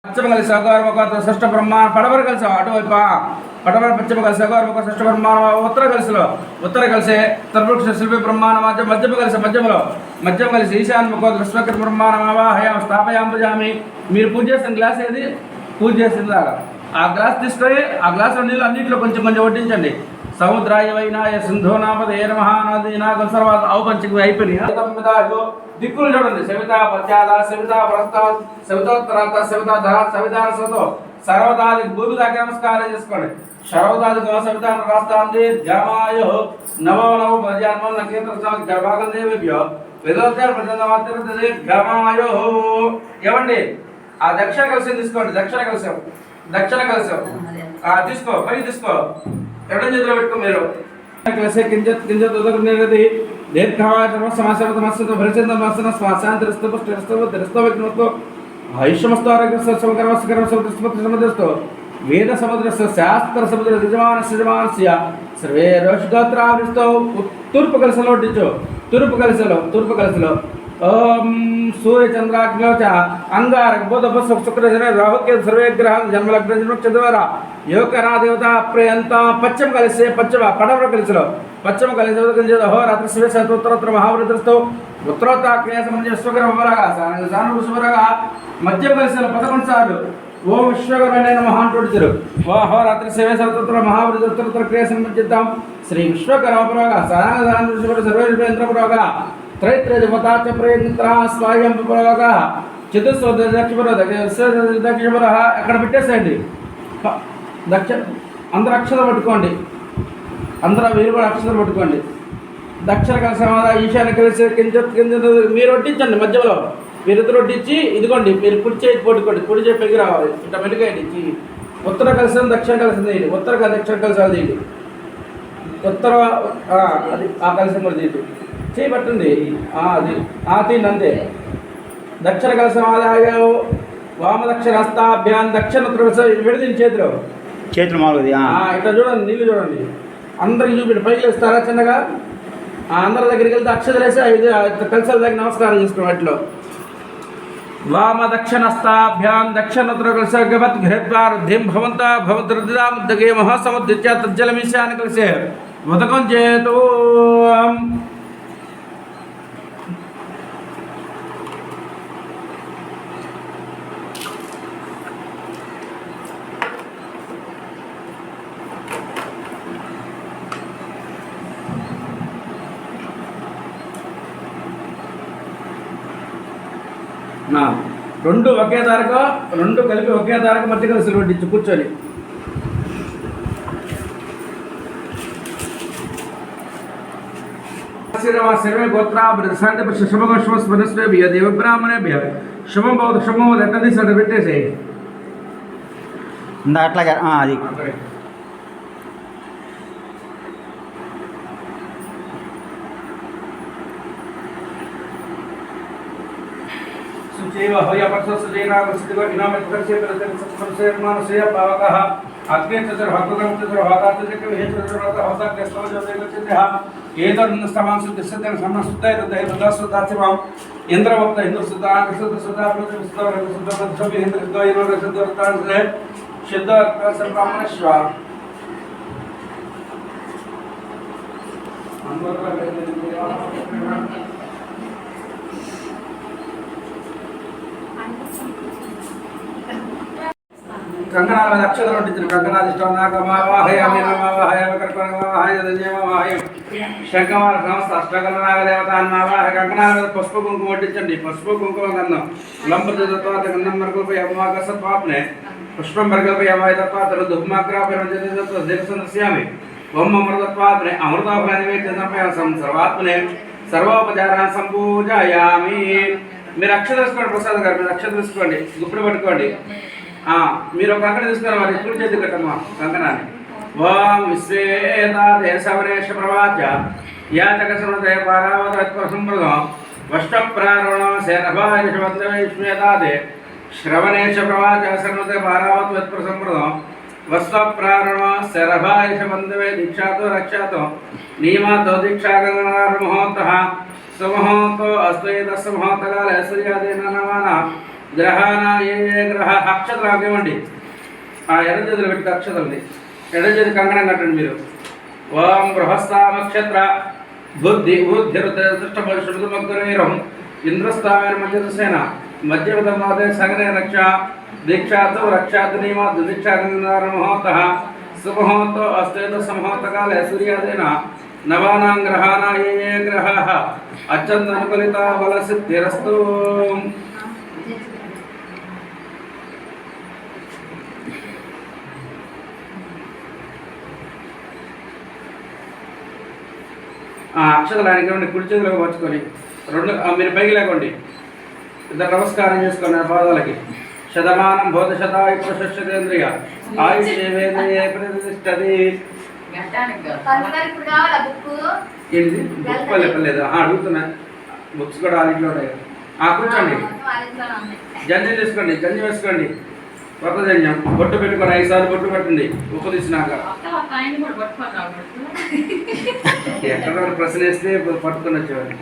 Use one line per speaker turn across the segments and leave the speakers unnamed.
పశ్చిమ కలిసి అగౌరవ షష్ఠ బ్రహ్మాండ పడవర కలిసి అటువైపు పడవర పశ్చిమ కలిసి అగౌరవ షష్ఠ బ్రహ్మాండ ఉత్తర కలిసి తర్వృక్ష శిల్పి బ్రహ్మాండ మధ్యమ కలిసి మధ్యం కలిసి ఈశాన్య విశ్వకృత బ్రహ్మాండమావాహయాం స్థాపయామి. మీరు పూజ చేసిన గ్లాస్ ఏది? పూజ చేసిందాగా ఆ గ్లాస్ తీసుకొని ఆ గ్లాసులో నీళ్ళు అన్నింటిలో కొంచెం కొంచెం వడ్డించండి. సముద్రాయ వైనాయ సింధో నామదే నమహానది నాగం సర్వాత ఔపంచిక అయిపోయినాయి. దిక్కులు చూడండి. సవిత పశ్చాద సవిత ప్రస్త సవితోత్తరాత సవిత ధర సవితారసతో సర్వదాది భూమి దాకా నమస్కారం చేసుకోండి. సర్వదాది సవిత రాస్తాంది జమాయో నవో నవ ప్రజాన్మో నకేంద్ర గర్భాగం దేవేభ్యో విదోత్యాల ప్రజామాత్రే గమాయో. ఏమండి ఆ దక్షిణ కలశం తీసుకోండి. దక్షిణ కలశం తీసుకో, పై తీసుకో, ఎడం చేతిలో పెట్టుకో. మీరు కలశే కించిత్ కించిత్ ఉదకృతి దీర్ఘాయుమస్తో భరిచంద్రమస్న శ్వాసాంతరిస్తూ పుష్టిస్తూ విఘ్నస్తూ ఆయుష్మస్తు ఆరోగ్యస్తు వేద సముద్రస్య శాస్త్ర సముద్ర యజమానస్య సర్వే రోషగోత్రావృష్టో. తూర్పు కలశలో వడ్డించు. తూర్పు కలశలో ఓం సూర్య చంద్రాగ్నో చ అంగారక బుధ శుక్ర రాహుకేతు సర్వే గ్రహాలు జన్మలగ్న చంద్రవారా యోగనా దేవత ప్రియంత. పశ్చిమ కలిసి పడవర కలిసిలో పశ్చిమ కలిసి అహోరాత్రి శివోత్తరోత్తర మహావృతస్థో ఉత్తరోత్తరాగ్నేయ సంబంధించిన విశ్వకర్మరాగా శుభరాగా మధ్య కలిసిలో 11 సార్లు ఓం విశ్వకర్మణే నమః అంటుడుతురు. ఓ అహోరాత్రి శివోత్తర మహావృతోత్తర క్రియ సంబంధిద్దాం శ్రీ విశ్వకర్మరాగా సర్వేంద్రపురాగా త్రైత్రజమతాచ ప్రయంత్ర స్వాయం పురోగ చతుస్వ దక్షిణ అక్కడ పెట్టేసేయండి. అందరూ అక్షరం పట్టుకోండి. అందరూ మీరు కూడా అక్షరం పట్టుకోండి. దక్షిణ కలిసి ఈశాన్య కలిసి కించిత్ మీరు వడ్డించండి. మధ్యలో మీరిద్దరు వడ్డించి ఇదిగోండి. మీరు కుడి చేతి పట్టుకోండి. కుడి చేతి పెరిగి రావాలి. ఇట్లా మెలుగేయండి. ఉత్తర కలిసి దక్షిణ కలిసి తీయండి. ఉత్తర దక్షిణ కలిసి తీయండి. ఉత్తర అది ఆ కలిసి కూడా తీయండి. చేయబట్టింది అది తీయండి అంతే. దక్షిణ కలిసి ఆదాయ వామదక్షిణ హస్తాభ్యాన్ దక్షిణ విడదీని చేతులు మామూలుగా ఇట్లా చూడండి. నీళ్ళు చూడండి. అందరికి చూపిండి. పైకి వేస్తారా చిన్నగా. అందరి దగ్గరికి వెళ్తే అక్షతలు వేసి 5 కలిసాల దగ్గర నమస్కారం చేసుకోండి. వాటిలో వామ దక్షిణస్తాభ్యాం దక్షిణోత్తర కలిసి ఘృద్వారుద్ధిం భవంత భవంతృద్దాముద్దగే మహాసముద్రిత్య తజ్జలమీశాన్ని కలిసి ఉదకం చేతు. రెండు ఒకే తారక, రెండు కలిపి ఒకే తారక మధ్య కలిసి వడ్డించు కూర్చొని. सर्वे गोत्रा शुभगोष्मस्मनस्वेभ्य देवब्राह्मणेभ्य शुभम भवतु शुभम भवतु ఎట్లా తీసాడు పెట్టేసి
అట్లాగా అది
सुचैव होय पक्षसुजैना वसितगो इनामे तकसे प्रत्यक्षसे मानसे पावकः अग्ने चतुर भक्तगं चतुर भागातजक हेतुरत होता कृष्ण जयगच्छते ఏదన్నస్తమాంసు దిశదన సమస్తుతై హృదయ దశదాచవం ఇంద్రవక్త ఇంద్రసుతా కృష్ణసుతా ప్రతిసుతా సభి ఇంద్రగోయన రసదర్తాంసే శుద్ధ సర్వమశ్వ కంకణాల అక్షరం ఉంటుంది. కంకణాదిష్టం నాగమావాహయామి కర్కమావాహయ శంఖమాల సంస్థ అష్టగల నాగదేవతాన్మావాహ. కంకణాల మీద పసుపు కుంకుమ వడ్డించండి. పసుపు కుంకుమ గంధం లంబతత్వాత గంధం మరకల్పై అమాగసత్వాప్నే పుష్పం మరకల్పై అమాయతత్వాత దుఃమాగ్రాపి బొమ్మమృతత్వాత్నే అమృతాఫలనివేద్యం సర్వాత్మనే సర్వోపచారాన్ని సంపూజయామి. మీరు అక్షర తీసుకోండి. ప్రసాద్ గారు మీరు అక్షర తీసుకోండి. గుప్పుడు పట్టుకోండి. మీరు ఒక కంకణ తీసుకుని వారి కుడి చేతి కట్టమ్మా కంకణాన్ని. ఓం విశ్వేతాదేశవనేశ ప్రవాచ్య యాచకసమృతయ పారావతత్పరసంప్రదం వష్టప్రారుణం శరభాయశ్వేతాదే శ్రవణేశ ప్రవాచ సన్మతే పారావతత్పరసంప్రదం వస్త్రప్రారుణ శరభాయషవందవే దీక్షాతో రక్షాతో నియమాతో దీక్షాగణనార్మహోత్తః సుమహోతో అస్త్వేతస్సు మహోత్తకాలే సూర్యాదేన నమాన గ్రహాన ఏ గ్రహ అక్షతలు ఇవ్వండి. ఆ ఎర్ర చేతులు పెట్టి అక్షతల్ని ఎర్ర చేతి కంకణం కట్టండి మీరు. ఓం బృహస్థామక్షత్ర బుద్ధి బుద్ధిరుష్టపరుషుమగ్రవీరం ఇంద్రస్థామైన మధ్యసేన మధ్యమదే సంగనే రక్ష దీక్షాతో రక్షాత్ నియమాత్ దీక్షామహోత సుమహోతో అస్తేత సమహోతకాలే సూర్యాదేన నవానాం గ్రహాణ ఏ గ్రహాః అచ్చందనుకలిత బలసిద్ధిరస్తు. అక్షతలు ఆయనకి కుడి చేతులకు పరుచుకొని రెండు మీరు పైకి లేకండి. ఇద్దరు నమస్కారం చేసుకోండి ఆ పాదాలకి. శతమానం భూత శతాయు పురుషేంద్రియ ఆయుష్యేంద్రియ ప్రతిష్టది. ఏంటిది బుక్ పల్లెపలేదు అడుగుతున్నా. బుక్స్ కూడా ఆలింట్లో ఉన్నాయి. కూర్చోండి. జంజం తీసుకోండి. జంజం వేసుకోండి. కొత్త జంజం బొట్టు పెట్టుకొని 5 సార్లు బొట్టు పెట్టండి. ఉప్పు తీసినాక ఎక్కడ ప్రశ్న వేస్తే పట్టుకొని వచ్చేవాడు.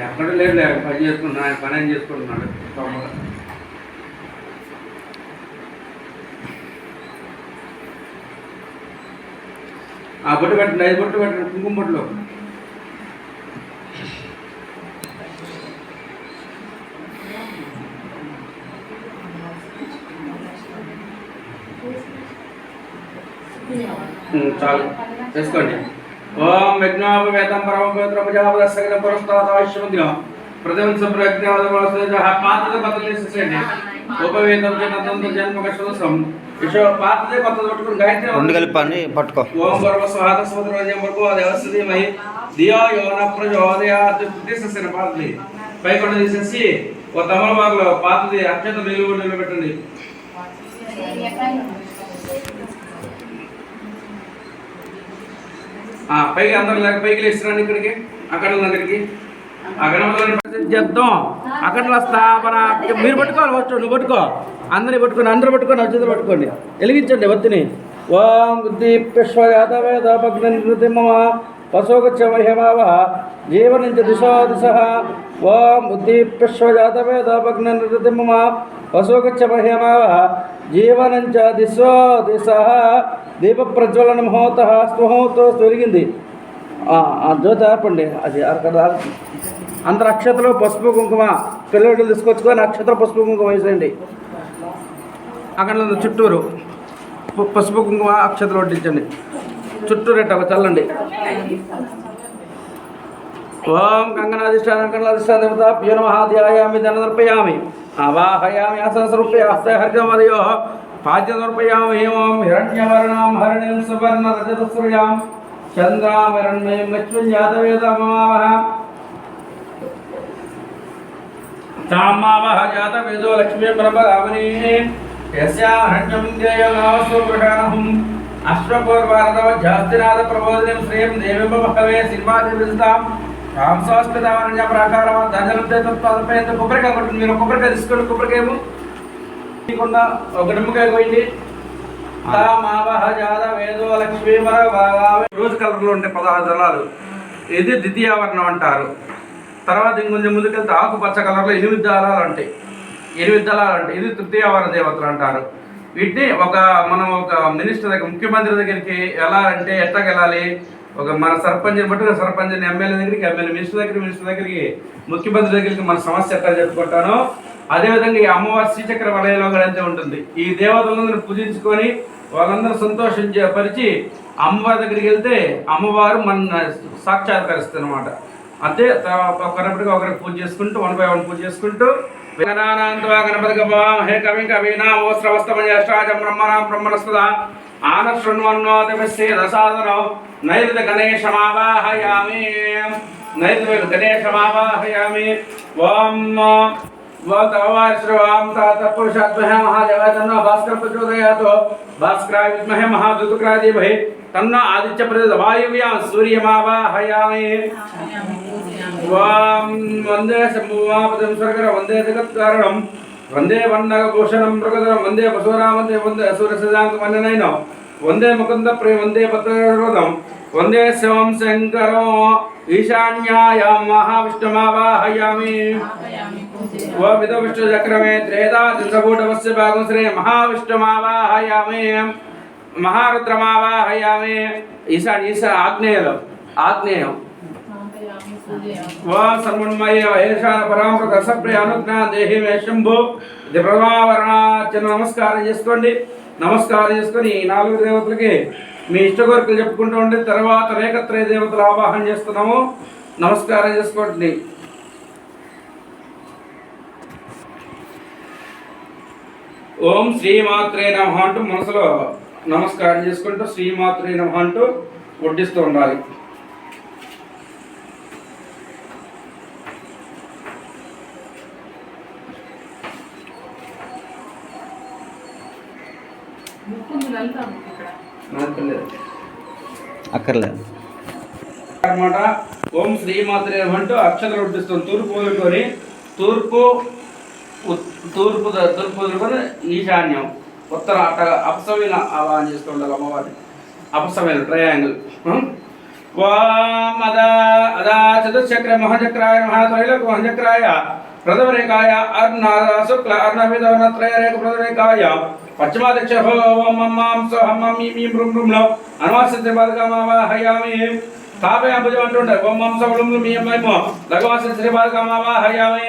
ఎక్కడ లేదు పని చేసుకుంటున్నా. ఆయన పని ఏం చేసుకుంటున్నాడు. ఆ బొట్టు పెట్టండి. 5 బొట్టు పెట్టండి. కుంకుమ బొట్టులో చాలు వేసుకోండి. ఓం యజ్ఞోపవేతం పరమ పవిత్ర ప్రజాపదస్సగతం పురస్తాదాశ్యముద్రం ప్రతివంశం ప్రజ్ఞావదమలసేజ పాత్రదే పద్ధతి చేసేయండి. ఉపవేతం జనతంత్ర జన్మకశోసం విషో పాత్రదే పద్ధతి పట్టుకుని గాయత్రి రెండు కలిపి పట్టుకో. ఓం పరమస్వాహత సముద్రజం వరకు దేవస్థితిమై దియో యోన ప్రచోదయాత్ తీసేసిన పాత్రది పైకొండ తీసేసి ఓ తమలపాకులో పాత్రది అత్యంత నిలువబెట్టండి. పైకి అందరూ లేక పైకి లేస్తున్నాను. ఇక్కడికి అక్కడ దగ్గరికి అక్కడ చేద్దాం. అక్కడ స్థాపన మీరు పట్టుకోవాలి. ఫస్ట్ నువ్వు పట్టుకో. అందరినీ పట్టుకొని అందరూ పట్టుకొని అక్షతలు పట్టుకోండి. వెలిగించండి వత్తిని. ఓం ఉద్దీప్యశ్వయాతవేదభగ్నిమ పశోగచ్చమహ్యమావ జీవనంచ దిశో దిశ. ఓం ఉద్దీప్యశ్వయాతవేదభగ్నిమ పశోగచ్చమహ్యమావ జీవనంచ దిశో దిశ. దీప ప్రజ్వలన మహోత స్వహోతో వెలిగింది. జ్యోతి ఆపండి. అది అక్కడ అందరు అక్షతలు పసుపు కుంకుమ పిల్లలు తీసుకొచ్చుకొని అక్షతలు పసుపు కుంకుమ వేసేయండి. అక్కడ చుట్టూరు పసుపు కుంకుమ అక్షతలు వడ్డించండి. చుట్టూరు ఎట్ట చల్లండి. ఓం కంగనాధిష్టాన దేవతాభ్యో నమః ధ్యాయామి ధనదర్పయామి ఆవాహయామి అసహస్రూప్య హస్తహర్గమదయో పాద్యదర్పయామి. ఓం హిరణ్యవర్ణాం హరిణీం సువర్ణ రజతశ్రుయాం చంద్రామరణ్మయం లక్ష్మీం జాతవేదమావహ తామావహ జాతవేదో లక్ష్మీ పరమరావణీ యస్యాహరణ్యం దేయనావసు వృషాణహం అశ్వపూర్వారదవజ్జాస్తినాథ ప్రబోధినిం శ్రీయం దేవీం బహవే సినిమాదివిస్తాం రాంసాస్మితావరణ్య ప్రాకారం ధజనంతే తత్వాలపై కొబ్బరికాయ కొట్టండి. మీరు కొబ్బరికాయ తీసుకోండి. కొబ్బరికాయము ఒక నిమ్మకాయ పోయింది. రోజు కలర్లో ఉంటే 16 దళాలు. ఇది ద్వితీయావరణం అంటారు. తర్వాత ఇంకొంచెం ముందుకెళ్తే ఆకుపచ్చ కలర్లో 8 దళాలు ఉంటాయి. 8 దళాలు ఉంటాయి. ఇది తృతీయావరణ దేవతలు అంటారు. వీటిని మనం ఒక మినిస్టర్ దగ్గర ముఖ్యమంత్రి దగ్గరికి వెళ్ళాలంటే ఎట్లా వెళ్ళాలి? మన సర్పంచ్ని బట్టి సర్పంచ్ని, ఎమ్మెల్యే దగ్గరికి, ఎమ్మెల్యే మినిస్టర్ దగ్గరికి, ముఖ్యమంత్రి దగ్గరికి మన సమస్య ఎట్లా చెప్పుకుంటానో అదేవిధంగా ఈ అమ్మవారి శ్రీచక్ర వలయంలో కూడా అంతే ఉంటుంది. ఈ దేవతలందరూ పూజించుకొని వాళ్ళందరూ సంతోషించపరిచి అమ్మవారి దగ్గరికి వెళ్తే అమ్మవారు మన సాక్షాత్కరిస్తుంది అనమాట. అంతే ఒకరికి పూజ చేసుకుంటూ 1 by 1 పూజ చేసుకుంటూ గణపతి హే కవి కవీనామోస్రవస్తమజ్యేష్టాజం బ్రహ్మణాం బ్రహ్మణస్పద ఆనశృణ్వన్నోతిమస్యేదసాదనో నైరుత గణేశమావాహయామి. ఓం శ్రీవాం తత్పురుషాత్మహే మహాదేవాయ తన్నో భాస్కర ప్రచోదయాత్. భాస్కరాయ విద్మహే మహాదుతుక్రాయ ధీమహి తన్నో ఆదిత్య ప్రచోదయాత్. వాయువ్యాం సూర్యమావాహయామి. ఓం వందే శంభువాపదం స్వర్గర వందే జగత్కారణం వందే వన్నభూషణం మృగధరం వందే పశురాం వందే అసుర సదాంగ వందనైనం వందే ముకుంద ప్రియ వందే పత్రరోధం వందే శివం శంకరం ఈశాన్యాయాం మహావిష్ణుమావాహయామి ఓం ఇదో విష్ణు చక్రమే త్రేదా దిశభూటవస్య భాగం శ్రీ మహావిష్ణుమావాహయామి మహారుద్రమావాహయామి ఆగ్నేయం ఓం సన్మన్మయ ఏషాన పరామృత సప్రియ అనుజ్ఞా దేహి మే శంభు ఇది ప్రథమావరణార్చన నమస్కారం చేసుకోండి. నమస్కారం చేసుకొని ఈ 4 దేవతలకి మీ ఇష్ట కోరికలు చెప్పుకుంటూ ఉండి తర్వాత రేఖత్రయ దేవతలు ఆవాహన చేస్తున్నాము. నమస్కారం చేసుకోండి. ఓం శ్రీమాత్రే నమః అంటూ మనసులో నమస్కారం చేసుకుంటూ శ్రీమాత్రే నమః అంటూ వడ్డిస్తూ ఉండాలి.
అక్కర్లేదు
అన్నమాట. ఓం శ్రీమాత్రే నమః అంటూ అక్షతలు వడ్డిస్తుంది. తూర్పు వదులుకొని తూర్పు ఈశాన్యం ఉత్తర అట్ట అపసమైన ఆవాహన చేస్తుండాలి. అమ్మవారి అపసమైన ట్రయాంగిల్. అదా చతుశ్చక్ర మహాచక్రాయ మహాత్రైలోక మహాచక్రాయ ప్రథమరేఖాయ అర్ణాద శుక్ల అర్ణమిదవనత్రయరేఖ ప్రథమరేఖాయ పశ్చిమాదక్ష ఓం మమ్మాం సోహం మమ్మీ మీం రుం రుంలో అనువాసిత బాధకామావాహయామి తాపయాం భుజం అంటుండే ఓం మాం సవళం మీయమేమో లఘవాసిత శ్రీబాధకామావాహయామి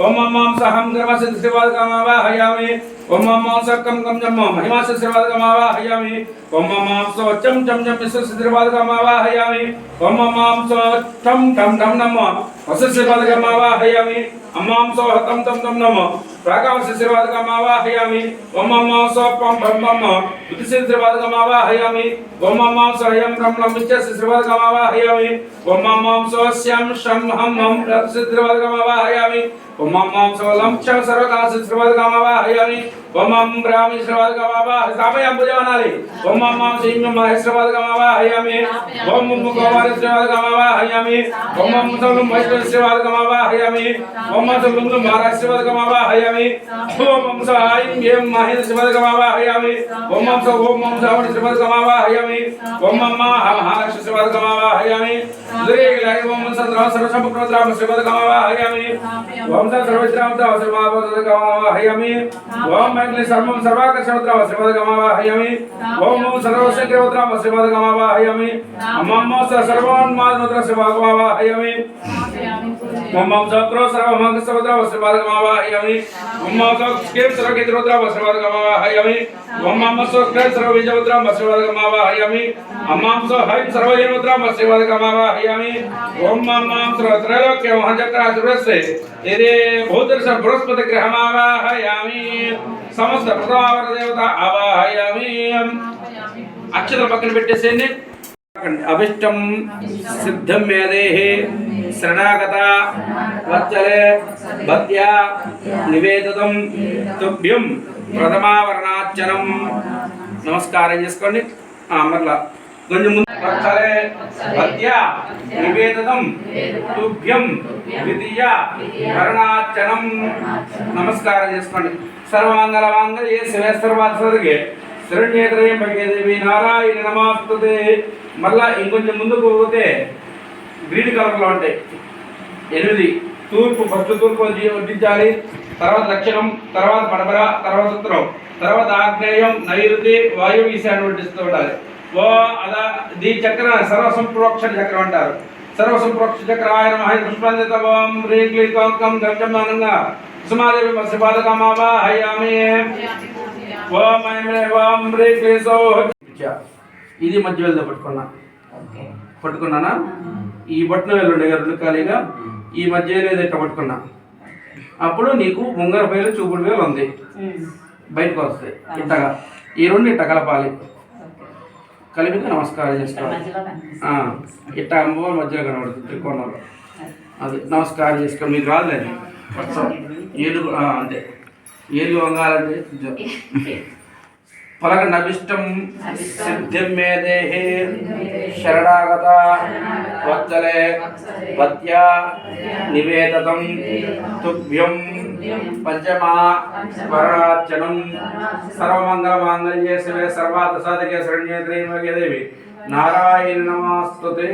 ఓం మమ్మాం సహం గర్వసిత శ్రీబాధకామావాహయామి ఓం మమ్మాం సక్కం కం జమ్మో మహిమాసిత శ్రీబాధకామావాహయామి ఓం మమ్మాం సో చం చం చం విశ్వ శ్రీబాధకామావాహయామి ఓం మమ్మాం సో ఠం ఠం ఠం నమో వస శ్రీబాధకామావాహయామి అమ్మాం సో హతం తం తం నమో ప్రాకామస్య శ్రీబాధకామావాహయామి ఓం మమ్మాం సో పం పం పం ఉతిసిత శ్రీబాధకామావాహయామి ఓం మమ్మాం సో యం రం లం విచ్చస్య శ్రీబాధకామావాహయామి ఓం మమ్మాం సో స్యం శం హం హం ప్రతిసిత శ్రీబాధకామావాహయామి ఓం మమ్మాం సో లం చ సర్వకాస్య శ్రీబాధకామావాహయామి ఓం మం బ్రాహ్మి శ్రీబాధకామావాహ తాపయాం భుజవనాలి ఓం మమ్మాం శ్రీం మహేశ్వర శ్రీబాధకామావాహయామి ఓం మమ్మ గోవార శ్రీబాధకామావాహయామి ఓం మమ్మ సౌలం వైష్ణవ శ్రీబాధకామావాహయామి ఓం మమ్మ సౌలం మహారాజ్ శ్రీబాధకామావాహయామి ఓం మమ్మ సాయం ఏం మహేంద్ర శ్రీబాధకామావాహయామి ఓం మమ్మ సో ఓం మమ్మ సావణ శ్రీబాధకామావాహయామి ఓం మమ్మ మహాలక్ష్మి శ్రీబాధకామావాహయామి దురేగలాయ ఓం మమ్మ సంద్ర సర్వసంపూర్ణద్రామ శ్రీబాధకామావాహయామి ఓం సర్వవిద్రామత శ్రీబాధకామావాహయామి ఓం మైత్రి సర్వం సర్వాకర్షణద్రామ శ్రీబాధకామావాహయామి ఓం మమ్మ సర్వశంకరద్రామ శ్రీబాధకామావాహయామి అమ్మమ్మ సర్వోన్మాదద్ర శ్రీబాధకామావాహయామి ఓం మమ్మ సక్రో సర్వమంగ సర్వద్రామ శ్రీబాధకామావాహయామి ఓం మమ్మ సర్వకేం సర్వకేంద్రద్రామ శ్రీబాధకామావాహయామి ఓం మమ్మ సర్వక్ర సర్వవిజయద్రామ శ్రీబాధకామావాహయామి అమ్మమ్మ సర్వహైం సర్వజనద్రామ శ్రీబాధకామావాహయామి ఓం మమ్మ సర్వత్రైలోక్య మహాచక్ర సురస్య ఇదే భూతర్ష బృహస్పతి గ్రహమావాహయామి సమస్త ప్రథమావర దేవత ఆవాహయామి. అక్షతలు పక్కన పెట్టేసేయండి. అభిష్టం సిద్ధం మేదేహి శరణాగత వత్సలే భక్త్యా నివేదితం తుభ్యం ప్రథమావరణార్చనం. నమస్కారం చేసుకోండి. మరలా కొంచెం ముందు వత్సలే భక్త్యా నివేదితం తుభ్యం ద్వితీయ వరణార్చనం. నమస్కారం చేసుకోండి. సర్వమంగళ మాంగళ్యే శివే సర్వార్థసాధకే శరణ్యేత్రయంబకే దేవి నారాయణ నమస్తుతే. మళ్ళా ఇంకొంచెం ముందుకు పోతే గ్రీన్ కలర్లో ఉంటాయి 8. తూర్పు ఫస్ట్ తూర్పు వడ్డించాలి, తర్వాత దక్షిణం, తర్వాత పడమర, తర్వాత ఉత్తరం, తర్వాత ఆగ్నేయం, నైరుతి, వాయువు, ఈశాన్యం వడ్డిస్తూ ఉండాలి. ఓ అలా దీని చక్రం సర్వసంప్రోక్షణ చక్రం అంటారు. సర్వసంప్రోక్ష చక్రాయ నమః పుష్పాంజత ఓం హ్రీం క్లీం కం కం గంజమానంగా సుమాదేవి మత్స్యపాదకామావాహయామి. ఓం ఐం ఓం హ్రీం క్లీం సౌః. ఇది మధ్య వేలుతో పట్టుకున్నానా? ఈ బొట్టన వేలు ఉండే 2 ఖాళీగా ఈ మధ్య వేలు ఇట్లా పట్టుకున్నా. అప్పుడు నీకు ముంగర వేలు చూపుడు వేలు ఉంది, బయటకు వస్తాయి. ఇట్టగా ఈ 2 ఇట్ట కలపాలి. కలిపి నమస్కారం చేసుకోవాలి. ఇట్ట అమ్మవారి మధ్యలో కనబడుతుంది త్రికోణంలో. అది నమస్కారం చేసుకోవాలి. మీకు రాదులేదు ఏలు అంతే. ఏలు వంగాలంటే పలకండి. అభిష్టం సిద్ధిం మే దేహి శరణాగత వత్సలే భక్త్యా నివేదితం తుభ్యం పంచమా వరణార్చనం. సర్వమంగళ మాంగళ్యే శివే సర్వార్థసాధకే శరణ్యే త్రయంబకే దేవి నారాయణ నమస్తుతే.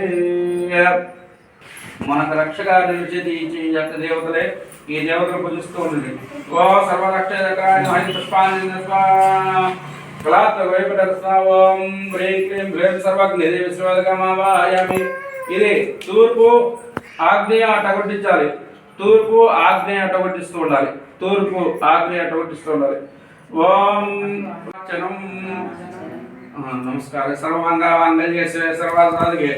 మనకు రక్షగా నిలిచేది ఈ యొక్క దేవతలే. ఈ దేవతలు పూజిస్తూ ఉన్నది. ఓ సర్వరక్షకాయ పుష్పాన్ని కళాత్ వైపటస్నావం హ్రీం క్లీం హ్రీం సర్వజ్ఞదేవి విశ్వదకమావాయామి. ఇది తూర్పు ఆగ్నేయ అటగొట్టించాలి. తూర్పు ఆగ్నేయ అటగొట్టిస్తూ ఉండాలి. తూర్పు ఆగ్నేయ అటగొట్టిస్తూ ఉండాలి. ఓం నమస్కారం. సర్వాంగాంగల్య సర్వాసాధికే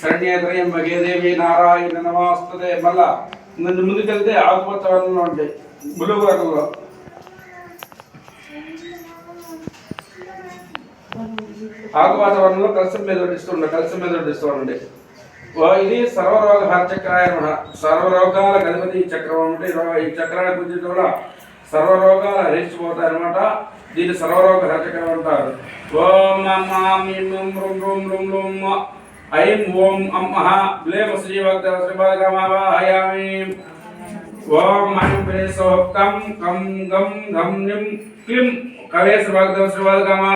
శరణ్యేత్రయంబకే దేవి నారాయణ నమస్తుతే. మళ్ళా ముందుకెళ్తే ఆకుపచ్చ వర్ణంలో ఉంటాయి, బులుగు రంగులో. ఆకుపచ్చ వర్ణంలో కలసం మీద వడ్డిస్తుండే, కలసం మీద వడ్డిస్తుండే. ఇది సర్వరోగ హరచక్రాయ నమః. సర్వరోగాల గణపతి చక్రం అంటే ఈ చక్రాన్ని పూజించడం వల్ల సర్వరోగాలు హరించిపోతాయి అనమాట. దీన్ని సర్వరోగ హరచక్రం అంటారు. ఓం ఐం ఓం అమ్మః బ్లేమ శ్రీభక్త శ్రీభద్రమావాహయామి. ఓం ఐం ప్రేసోక్తం కం గం గం నిం క్లిం కవే శ్రీభక్త శ్రీభద్రమా